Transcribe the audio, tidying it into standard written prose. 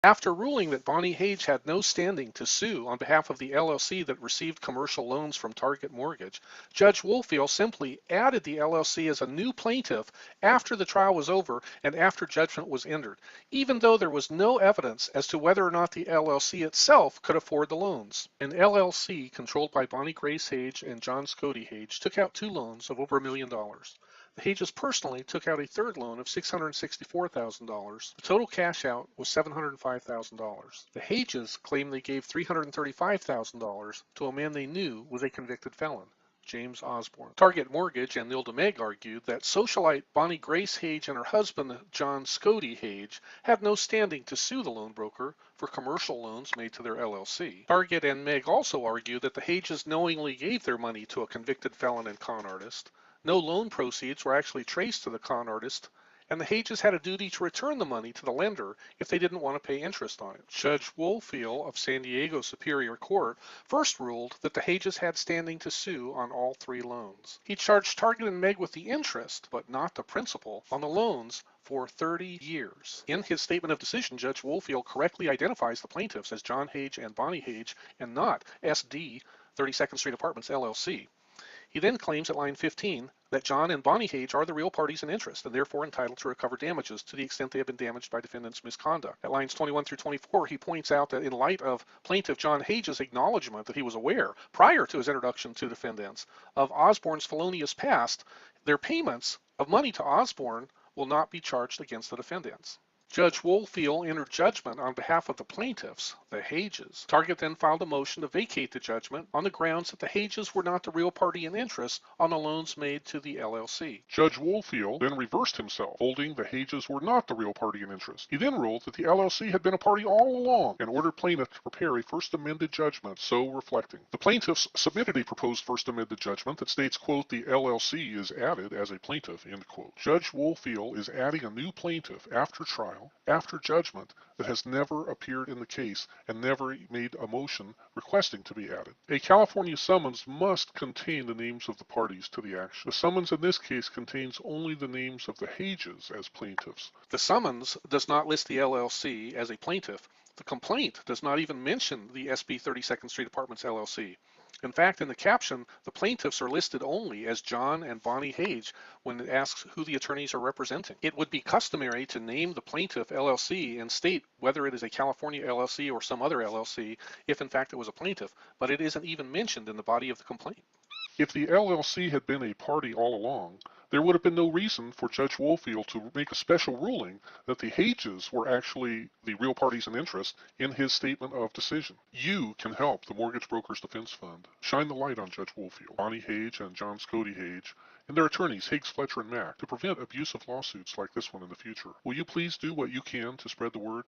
After ruling that Bonnie Hage had no standing to sue on behalf of the LLC that received commercial loans from Target Mortgage, Judge Woolfield simply added the LLC as a new plaintiff after the trial was over and after judgment was entered, even though there was no evidence as to whether or not the LLC itself could afford the loans. An LLC controlled by Bonnie Grace Hage and John Scody Hage took out two loans of over $1 million. The Hages personally took out a third loan of $664,000. The total cash out was $705,000. The Hages claimed they gave $335,000 to a man they knew was a convicted felon, James Osborne. Target Mortgage and Nilda Meg argued that socialite Bonnie Grace Hage and her husband John Scody Hage had no standing to sue the loan broker for commercial loans made to their LLC. Target and Meg also argued that the Hages knowingly gave their money to a convicted felon and con artist. No loan proceeds were actually traced to the con artist, and the Hages had a duty to return the money to the lender if they didn't want to pay interest on it. Judge Woolfield of San Diego Superior Court first ruled that the Hages had standing to sue on all three loans. He charged Target and Meg with the interest, but not the principal, on the loans for 30 years. In his statement of decision, Judge Woolfield correctly identifies the plaintiffs as John Hage and Bonnie Hage and not SD 32nd Street Apartments LLC. He then claims at line 15 that John and Bonnie Hage are the real parties in interest and therefore entitled to recover damages to the extent they have been damaged by defendant's misconduct. At lines 21 through 24, he points out that in light of plaintiff John Hage's acknowledgement that he was aware, prior to his introduction to defendants, of Osborne's felonious past, their payments of money to Osborne will not be charged against the defendants. Judge Woolfield entered judgment on behalf of the plaintiffs, the Hages. Target then filed a motion to vacate the judgment on the grounds that the Hages were not the real party in interest on the loans made to the LLC. Judge Woolfield then reversed himself, holding the Hages were not the real party in interest. He then ruled that the LLC had been a party all along and ordered plaintiff to prepare a first amended judgment so reflecting. The plaintiffs submitted a proposed first amended judgment that states, quote, the LLC is added as a plaintiff, end quote. Judge Woolfield is adding a new plaintiff after trial, after judgment, that has never appeared in the case and never made a motion requesting to be added. A California summons must contain the names of the parties to the action. The summons in this case contains only the names of the Hages as plaintiffs. The summons does not list the LLC as a plaintiff. The complaint does not even mention the SB 32nd Street Apartments LLC. In fact, in the caption, the plaintiffs are listed only as John and Bonnie Hage when it asks who the attorneys are representing. It would be customary to name the plaintiff LLC and state whether it is a California LLC or some other LLC if in fact it was a plaintiff, but it isn't even mentioned in the body of the complaint. If the LLC had been a party all along, there would have been no reason for Judge Woolfield to make a special ruling that the Hages were actually the real parties in interest in his statement of decision. You can help the Mortgage Brokers Defense Fund shine the light on Judge Woolfield, Bonnie Hage and John Scody Hage, and their attorneys, Higgs, Fletcher, and Mack, to prevent abusive lawsuits like this one in the future. Will you please do what you can to spread the word?